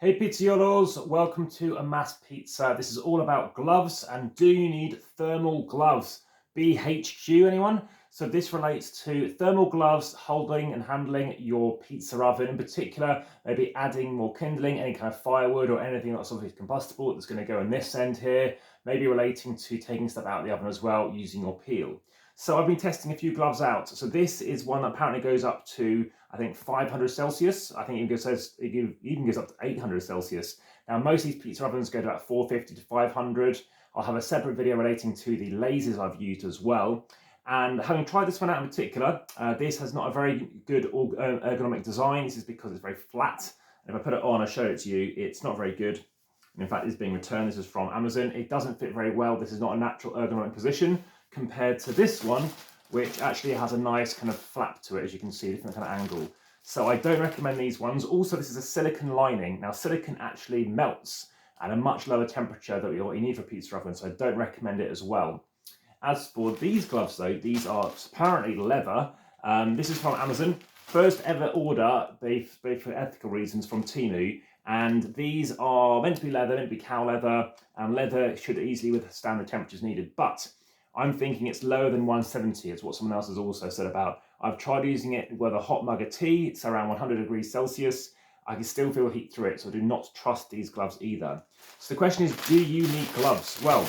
Hey pizzaiolos, welcome to AmassPizza. This is all about gloves, and do you need thermal gloves? BHQ, anyone? So this relates to thermal gloves holding and handling your pizza oven, in particular, maybe adding more kindling, any kind of firewood or anything that's obviously combustible that's going to go on this end here, maybe relating to taking stuff out of the oven as well using your peel. So I've been testing a few gloves out. So this is one that apparently goes up to, I think, 500 Celsius. I think it even goes up to 800 Celsius. Now, most of these pizza ovens go to about 450 to 500. I'll have a separate video relating to the lasers I've used as well. And having tried this one out in particular, this has not a very good ergonomic design. This is because it's very flat. And if I put it on, I show it to you, it's not very good. And in fact, it's being returned. This is from Amazon. It doesn't fit very well. This is not a natural ergonomic position compared to this one, which actually has a nice kind of flap to it, as you can see, different kind of angle. So I don't recommend these ones. Also, this is a silicone lining. Now, silicone actually melts at a much lower temperature than what you need for a pizza oven, so I don't recommend it as well. As for these gloves, though, these are apparently leather. This is from Amazon. First ever order, for ethical reasons, from Temu. And these are meant to be leather, meant to be cow leather, and leather should easily withstand the temperatures needed. But I'm thinking it's lower than 170, is what someone else has also said about. I've tried using it with a hot mug of tea. It's around 100 degrees Celsius. I can still feel heat through it, so I do not trust these gloves either. So the question is, do you need gloves? Well,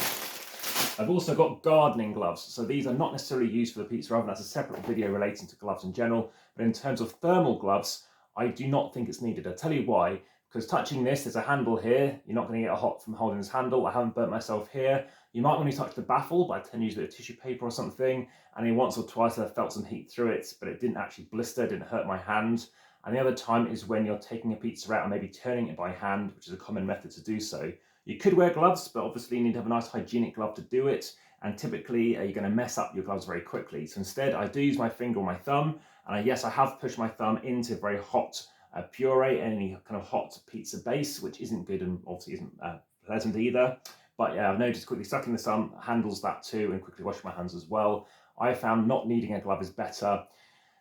I've also got gardening gloves. So these are not necessarily used for the pizza oven. That's a separate video relating to gloves in general. But in terms of thermal gloves, I do not think it's needed. I'll tell you why. Because touching this, there's a handle here. You're not going to get hot from holding this handle. I haven't burnt myself here. You might want to touch the baffle, but I tend to use a bit of tissue paper or something. And then once or twice I felt some heat through it, but it didn't actually blister, didn't hurt my hand. And the other time is when you're taking a pizza out and maybe turning it by hand, which is a common method to do so. You could wear gloves, but obviously you need to have a nice hygienic glove to do it. And typically you're going to mess up your gloves very quickly. So instead I do use my finger or my thumb. And yes, I have pushed my thumb into very hot puree, any kind of hot pizza base, which isn't good and obviously isn't pleasant either. But yeah, I've noticed quickly sucking the thumb handles that too, and quickly washing my hands as well. I found not needing a glove is better.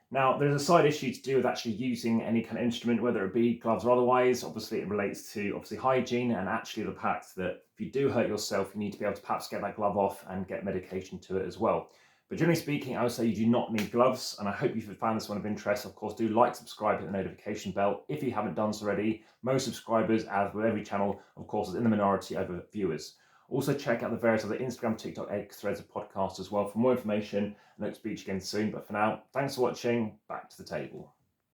Now, there's a side issue to do with actually using any kind of instrument, whether it be gloves or otherwise. Obviously, it relates to hygiene and actually the fact that if you do hurt yourself, you need to be able to perhaps get that glove off and get medication to it as well. But generally speaking, I would say you do not need gloves, and I hope you've found this one of interest. Of course, do like, subscribe, hit the notification bell if you haven't done so already. Most subscribers, as with every channel, of course, is in the minority over viewers. Also, check out the various other Instagram, TikTok, X, threads, and podcasts as well for more information. And hope to speak to you again soon. But for now, thanks for watching. Back to the table.